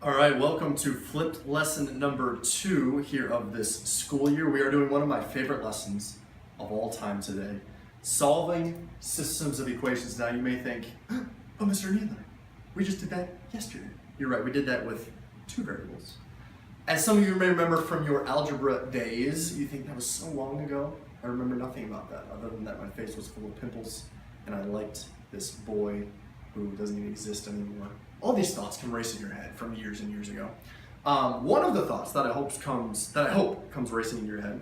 All right, welcome to flipped lesson number 2 here of this school year. We are doing one of my favorite lessons of all time today, solving systems of equations. Now you may think, oh, Mr. Needler, we just did that yesterday. You're right, we did that with 2 variables. As some of you may remember from your algebra days, you think that was so long ago. I remember nothing about that, other than that my face was full of pimples and I liked this boy who doesn't even exist anymore. All these thoughts can race in your head from years and years ago. One of the thoughts that I hope comes racing in your head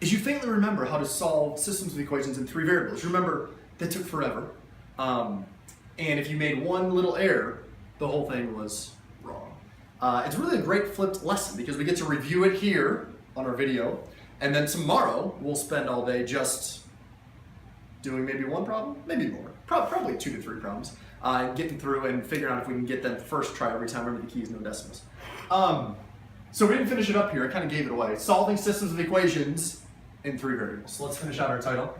is you faintly remember how to solve systems of equations in 3 variables. You remember that took forever, and if you made one little error, the whole thing was wrong. It's really a great flipped lesson because we get to review it here on our video, and then tomorrow we'll spend all day just doing maybe one problem, maybe more, probably 2 to 3 problems. Getting through and figuring out if we can get them first try every time. Remember, the key is no decimals. So we didn't finish it up here. I kind of gave it away. Solving systems of equations in 3 variables. So let's finish out our title.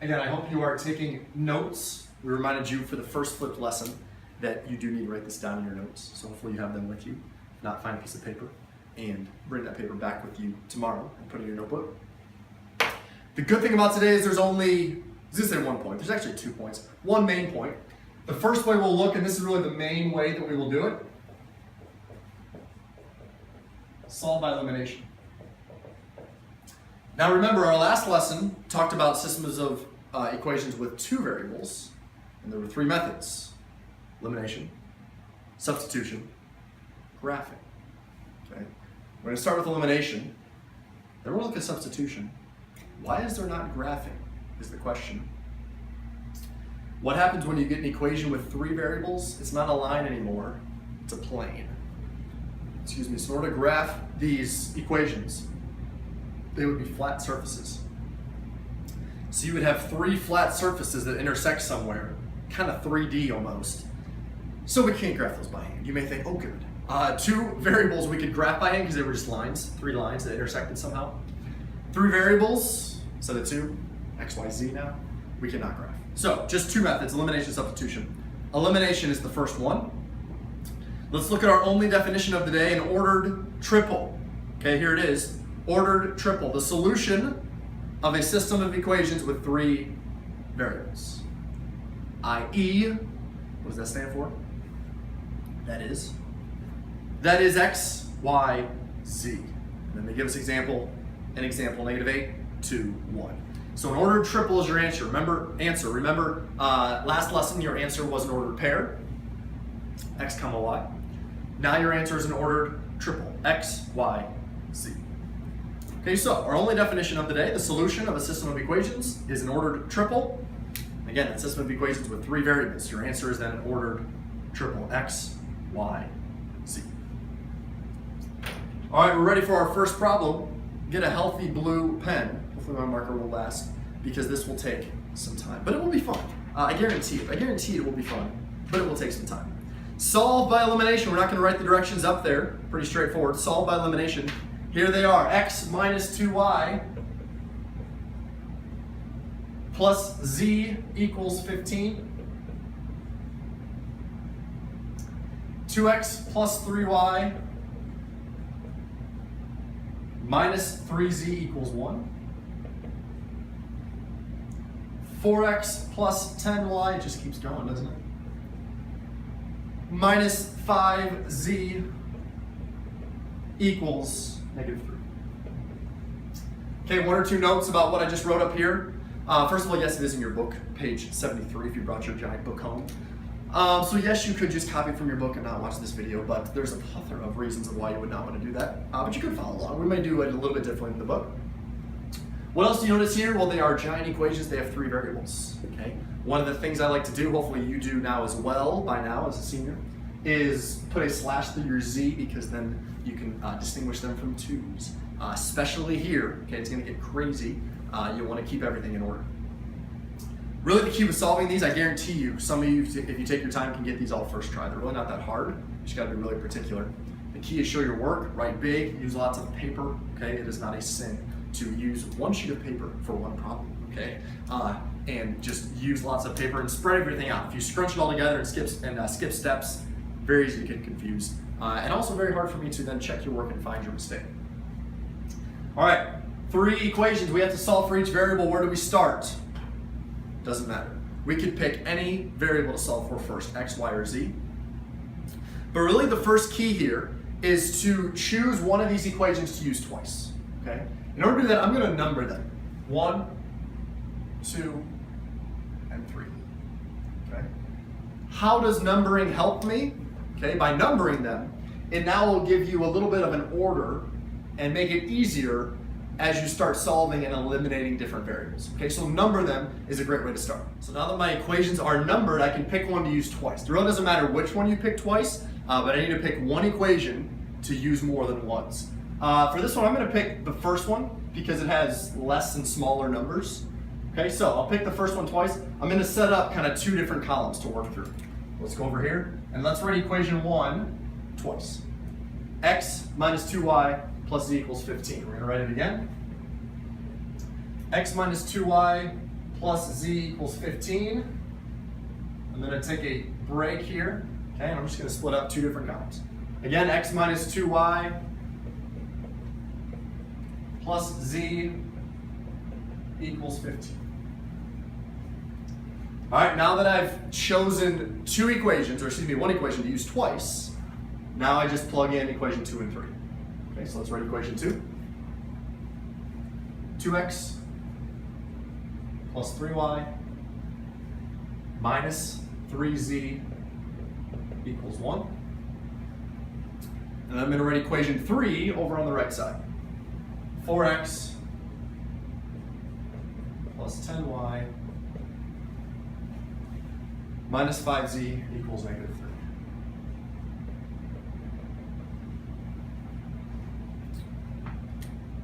Again, I hope you are taking notes. We reminded you for the first flipped lesson that you do need to write this down in your notes. So hopefully you have them with you. If not, find a piece of paper and bring that paper back with you tomorrow and put it in your notebook. The good thing about today is there's only, I was gonna say 1 point, there's actually 2 points. One main point. The first way we'll look, and this is really the main way that we will do it, solve by elimination. Now remember, our last lesson talked about systems of equations with 2 variables, and there were 3 methods: elimination, substitution, graphing. Okay? We're gonna start with elimination, then we'll look at substitution. Why is there not graphing, is the question. What happens when you get an equation with 3 variables? It's not a line anymore, it's a plane. Excuse me, so in order to graph these equations, they would be flat surfaces. So you would have 3 flat surfaces that intersect somewhere, kind of 3D almost. So we can't graph those by hand. You may think, oh good. 2 variables we could graph by hand because they were just lines, 3 lines that intersected somehow. 3 variables, instead of 2, x, y, z now, we cannot graph. So, just 2 methods, elimination, substitution. Elimination is the first one. Let's look at our only definition of the day, an ordered triple. Okay, here it is, ordered triple, the solution of a system of equations with 3 variables. i.e., what does that stand for? That is x, y, z. And then they give us an example, -8, 2, 1. So an ordered triple is your answer. Remember, last lesson your answer was an ordered pair, x comma y. Now your answer is an ordered triple, x, y, z. Okay, so our only definition of the day, the solution of a system of equations is an ordered triple. Again, a system of equations with 3 variables. Your answer is then an ordered triple, x, y, z. All right, we're ready for our first problem. Get a healthy blue pen. Hopefully my marker will last because this will take some time, but it will be fun. I guarantee it. I guarantee it will be fun, but it will take some time. Solve by elimination. We're not going to write the directions up there. Pretty straightforward. Solve by elimination. Here they are. X minus 2y plus z equals 15. 2x plus 3y minus 3z equals 1. 4x plus 10y, it just keeps going, doesn't it? Minus 5z equals -3. Okay, 1 or 2 notes about what I just wrote up here. First of all, yes, it is in your book, page 73, if you brought your giant book home. So yes, you could just copy it from your book and not watch this video, but there's a plethora of reasons of why you would not want to do that. But you could follow along. We may do it a little bit differently in the book. What else do you notice here? Well, they are giant equations. They have 3 variables. Okay. One of the things I like to do, hopefully you do now as well, by now as a senior, is put a slash through your z because then you can distinguish them from 2's. Especially here, okay, it's going to get crazy. You'll want to keep everything in order. Really the key with solving these, I guarantee you, some of you, if you take your time, can get these all first try. They're really not that hard. You just gotta be really particular. The key is show your work, write big, use lots of paper, okay? It is not a sin to use one sheet of paper for one problem, okay? and just use lots of paper and spread everything out. If you scrunch it all together and skip steps, very easy to get confused. And also very hard for me to then check your work and find your mistake. All right, 3 equations we have to solve for each variable. Where do we start? Doesn't matter. We could pick any variable to solve for first, x, y, or z. But really the first key here is to choose one of these equations to use twice, okay? In order to do that, I'm gonna number them. 1, 2, and 3, okay? How does numbering help me? Okay, by numbering them, it now will give you a little bit of an order and make it easier as you start solving and eliminating different variables. Okay, so number them is a great way to start. So now that my equations are numbered, I can pick one to use twice. It really doesn't matter which one you pick twice, but I need to pick one equation to use more than once. For this one, I'm gonna pick the first one because it has less and smaller numbers. Okay, so I'll pick the first one twice. I'm gonna set up kind of 2 different columns to work through. Let's go over here and let's write equation 1 twice. X minus 2y plus z equals 15. We're gonna write it again. X minus 2y plus z equals 15. I'm gonna take a break here, okay, and I'm just gonna split up 2 different columns. Again, x minus 2y plus z equals 15. All right, now that I've chosen 2 equations, or excuse me, 1 equation to use twice, now I just plug in equation 2 and 3. Okay, so let's write equation 2. 2x plus 3y minus 3z equals 1. And I'm going to write equation 3 over on the right side. 4x plus 10y minus 5z equals negative 3.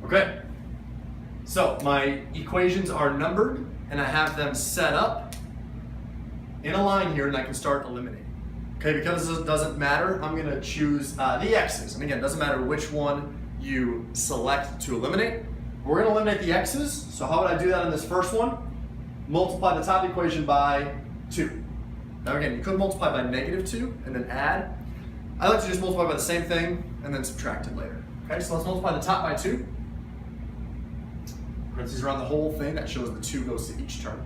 Okay, so my equations are numbered and I have them set up in a line here and I can start eliminating. Okay, because this doesn't matter, I'm gonna choose the x's. And again, it doesn't matter which one you select to eliminate. We're gonna eliminate the x's, so how would I do that in this first one? Multiply the top equation by 2. Now again, you could multiply by negative 2 and then add. I like to just multiply by the same thing and then subtract it later. Okay, so let's multiply the top by 2. Parentheses around the whole thing, that shows the 2 goes to each term.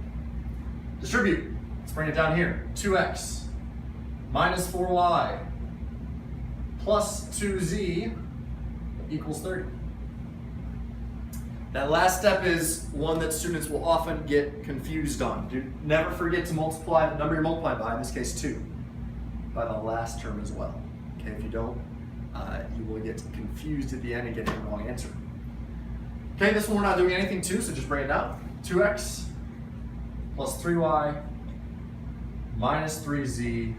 Distribute, let's bring it down here. 2x minus 4y plus 2z equals 30. That last step is one that students will often get confused on. Do never forget to multiply the number you're multiplying by, in this case 2, by the last term as well. Okay, if you don't, you will get confused at the end and get the wrong answer. Okay, this one we're not doing anything to, so just bring it down. 2x plus 3y minus 3z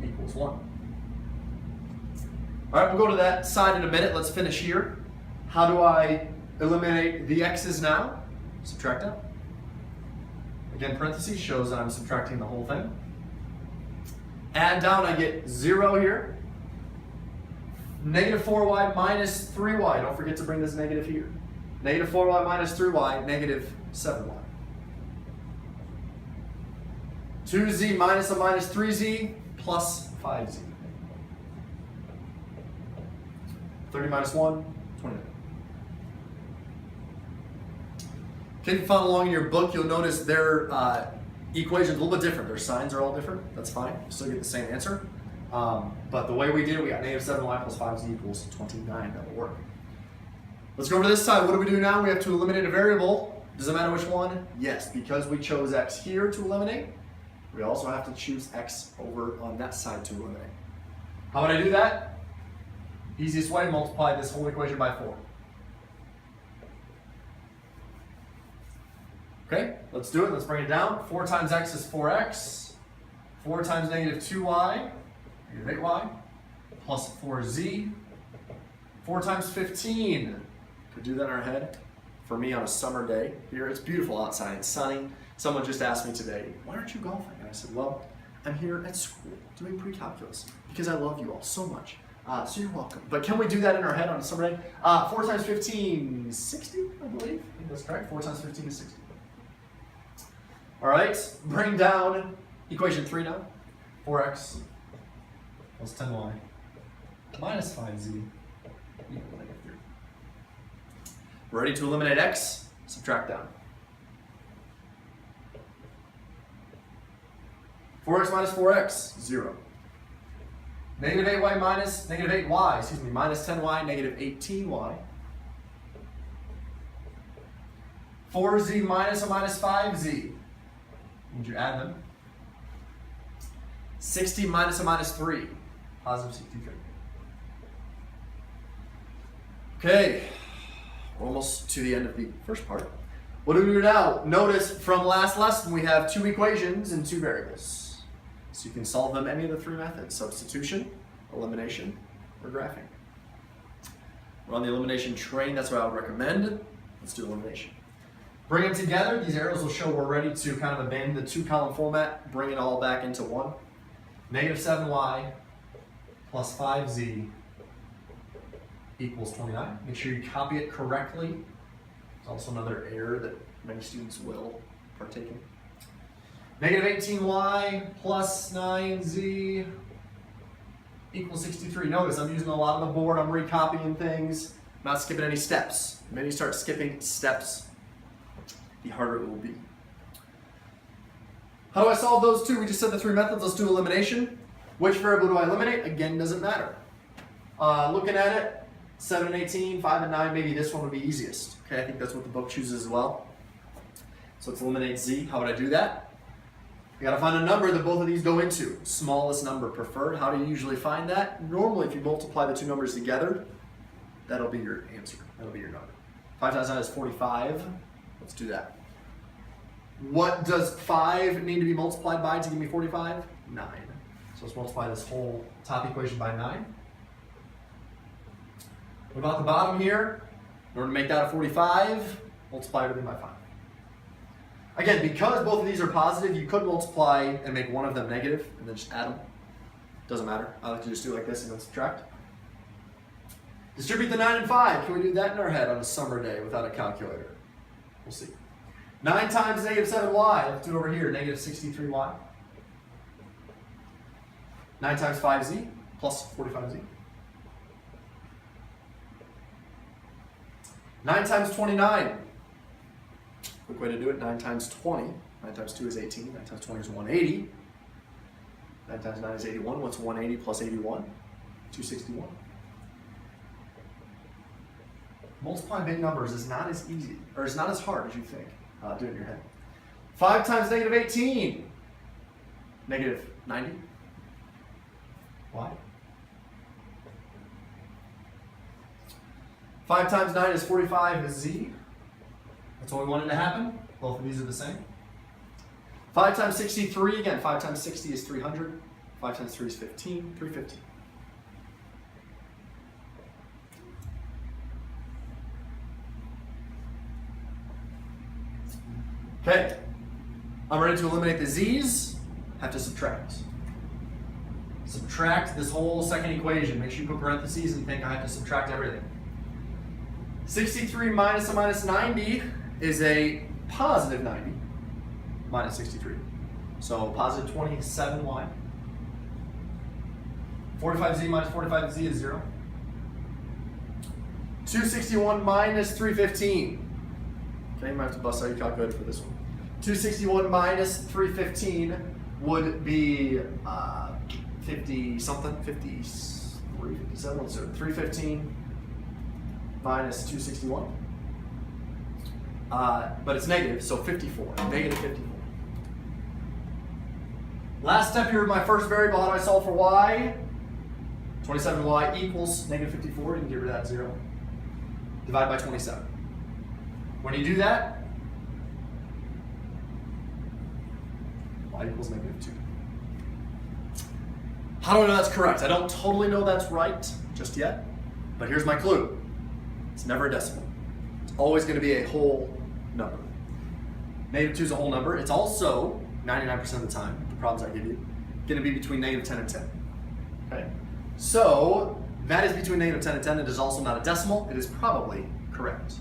equals 1. All right, we'll go to that side in a minute. Let's finish here. How do I eliminate the x's now? Subtract out. Again, parentheses shows that I'm subtracting the whole thing. Add down, I get 0 here. Negative 4y minus 3y. Don't forget to bring this negative here. Negative 4y minus 3y, negative 7y. 2z minus a minus 3z plus 5z. 30 minus 1, 29. Okay, if you follow along in your book, you'll notice their equations a little bit different. Their signs are all different. That's fine. You still get the same answer. But the way we did it, we got negative 7y plus 5z equals 29. That will work. Let's go over to this side. What do we do now? We have to eliminate a variable. Does it matter which one? Yes, because we chose x here to eliminate, we also have to choose x over on that side to eliminate. How would I do that? Easiest way, multiply this whole equation by 4. Okay, let's do it. Let's bring it down. 4 times x is 4x. 4 times negative 2y, negative 8y, plus 4z. 4 times 15. Could do that in our head. For me on a summer day here, it's beautiful outside, it's sunny. Someone just asked me today, why aren't you golfing? And I said, well, I'm here at school doing pre-calculus because I love you all so much. So you're welcome. But can we do that in our head on a summer day? 4 times 15 is 60, I believe. I think that's correct. 4 times 15 is 60. All right, bring down equation 3 now. 4x plus 10y minus 5z equals negative 3. Ready to eliminate x? Subtract down. 4x minus 4x, 0. Negative 8y minus, negative 8y, excuse me, minus 10y, negative 18y. 4z minus a minus 5z. Would you add them? 60 minus a minus 3, positive 63. Okay, we're almost to the end of the first part. What do we do now? Notice from last lesson we have 2 equations and 2 variables. So you can solve them any of the 3 methods: substitution, elimination, or graphing. We're on the elimination train, that's what I would recommend. Let's do elimination. Bring them together. These arrows will show we're ready to kind of abandon the 2-column format, bring it all back into one. Negative 7y plus 5z equals 29. Make sure you copy it correctly. There's also another error that many students will partake in. Negative 18y plus 9z equals 63. Notice I'm using a lot on the board. I'm recopying things. I'm not skipping any steps. The minute you start skipping steps, the harder it will be. How do I solve those 2? We just said the 3 methods. Let's do elimination. Which variable do I eliminate? Again, doesn't matter. Looking at it, 7 and 18, 5 and 9, maybe this one would be easiest. Okay, I think that's what the book chooses as well. So let's eliminate z. How would I do that? You gotta find a number that both of these go into. Smallest number preferred. How do you usually find that? Normally, if you multiply the 2 numbers together, that'll be your answer. That'll be your number. 5 times 9 is 45. Let's do that. What does 5 need to be multiplied by to give me 45? 9. So let's multiply this whole top equation by 9. What about the bottom here? In order to make that a 45, multiply everything by 5. Again, because both of these are positive, you could multiply and make one of them negative and then just add them. Doesn't matter. I like to just do it like this and then subtract. Distribute the 9 and 5. Can we do that in our head on a summer day without a calculator? We'll see. 9 times negative 7y. Let's do it over here. Negative 63y. 9 times 5z plus 45z. 9 times 29. Quick way to do it. 9 times 20. 9 times 2 is 18. 9 times 20 is 180. 9 times 9 is 81. What's 180 plus 81? 261. Multiplying big numbers is not as easy, or it's not as hard as you think. Do it in your head. 5 times negative 18. Negative 90. Why? 5 times 9 is 45 is z. That's what we wanted to happen. Both of these are the same. 5 times 63, again, 5 times 60 is 300. 5 times 3 is 15, 350. Okay, I'm ready to eliminate the z's. Have to subtract. Subtract this whole second equation. Make sure you put parentheses and think I have to subtract everything. 63 minus a minus 90 is a positive 90 minus 63. So positive 27y. 45z minus 45z is 0. 261 minus 315. Okay, you might have to bust out your calculator for this one. 261 minus 315 would be 50 something, 53, 57, let's do it. 315 minus 261. But it's negative, so 54, negative 54. Last step here with my first variable, how do I solve for y? 27y equals negative 54, you can get rid of that 0. Divide by 27. When you do that, y equals negative 2. How do I know that's correct? I don't totally know that's right just yet, but here's my clue. It's never a decimal. It's always going to be a whole number. Negative 2 is a whole number. It's also, 99% of the time, the problems I give you, going to be between negative 10 and 10. Okay? So, that is between negative 10 and 10. It is also not a decimal. It is probably correct.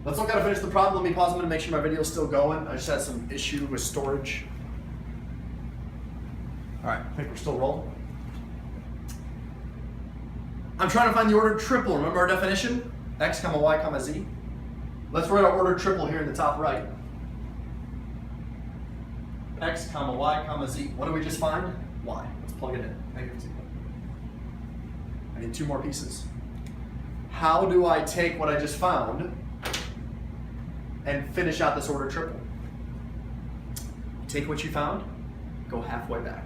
Let's look how to finish the problem. Let me pause a minute to make sure my video is still going. I just had some issue with storage. All right, I think we're still rolling. I'm trying to find the ordered triple. Remember our definition? X comma Y comma Z. Let's write our ordered triple here in the top right. X comma Y comma Z. What do we just find? Y. Let's plug it in. -2. I need 2 more pieces. How do I take what I just found and finish out this ordered triple? You take what you found, go halfway back.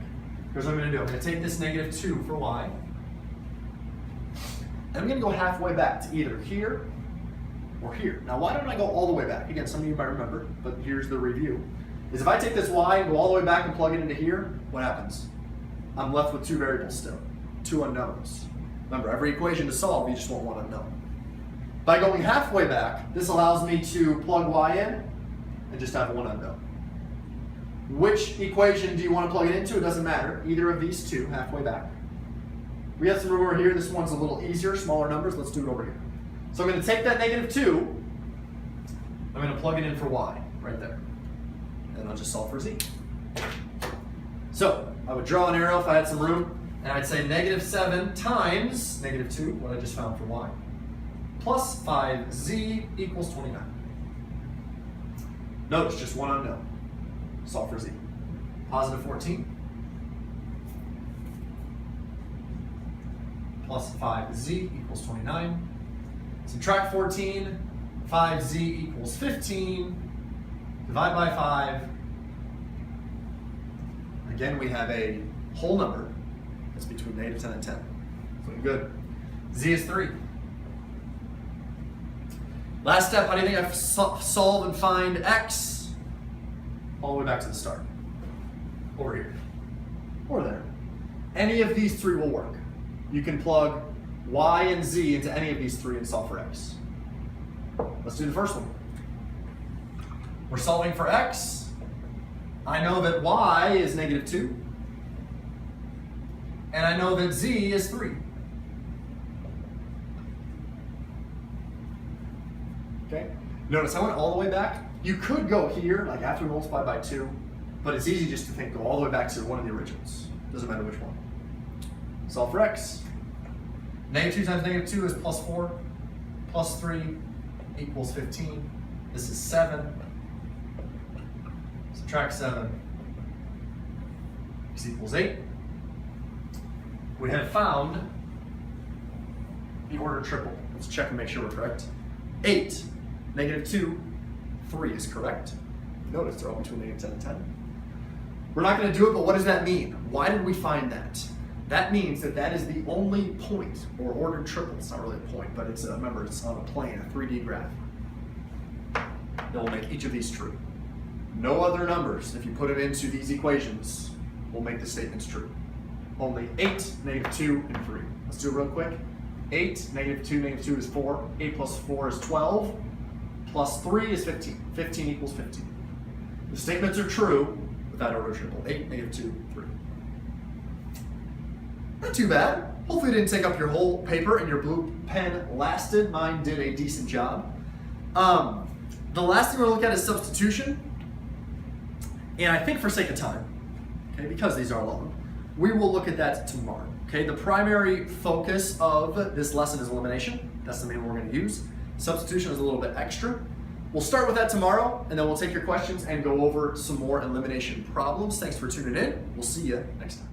Here's what I'm going to do. I'm going to take this -2 for Y, and I'm going to go halfway back to either here or here. Now, why don't I go all the way back? Again, some of you might remember, but here's the review. Is if I take this Y and go all the way back and plug it into here, what happens? I'm left with 2 variables still, 2 unknowns. Remember, every equation to solve, you just want 1 unknown. By going halfway back, this allows me to plug Y in and just have 1 unknown. Which equation do you want to plug it into? It doesn't matter. Either of these 2, halfway back. We have some room over here. This one's a little easier, smaller numbers. Let's do it over here. So I'm going to take that -2. I'm going to plug it in for Y, right there. And I'll just solve for Z. So I would draw an arrow if I had some room, and I'd say -7 times -2, what I just found for Y, plus 5Z equals 29. Notice just 1 unknown. Solve for Z. Positive 14 plus 5Z equals 29. Subtract 14, 5Z equals 15. Divide by 5. Again, we have a whole number that's between -10 and 10. Looking good. Z is 3. Last step, how do you think I solve and find X? All the way back to the start. Over here. Or there. Any of these 3 will work. You can plug Y and Z into any of these 3 and solve for X. Let's do the first one. We're solving for X. I know that Y is -2. And I know that Z is 3. Okay? Notice I went all the way back. You could go here, like after we multiply by 2, but it's easy just to think go all the way back to one of the originals. Doesn't matter which one. Solve for X. -2 times -2 is plus 4. Plus 3 equals 15. This is 7. Subtract 7. X equals 8. We have found the ordered triple. Let's check and make sure we're correct. 8, -2, 3 is correct. Notice they're all between -10 and 10. We're not going to do it, but what does that mean? Why did we find that? That means that that is the only point, or ordered triple. It's not really a point, but it's remember, it's on a plane, a 3D graph, that will make each of these true. No other numbers, if you put them into these equations, will make the statements true. Only 8, -2, and 3. Let's do it real quick. 8, -2, -2 is 4. 8 plus 4 is 12. Plus 3 is 15. 15 equals 15. The statements are true with that order triple. 8, -2, 3. Not too bad. Hopefully it didn't take up your whole paper and your blue pen lasted. Mine did a decent job. The last thing we're going to look at is substitution. And I think for sake of time, okay, because these are long, we will look at that tomorrow. Okay, the primary focus of this lesson is elimination. That's the main one we're going to use. Substitution is a little bit extra. We'll start with that tomorrow, and then we'll take your questions and go over some more elimination problems. Thanks for tuning in. We'll see you next time.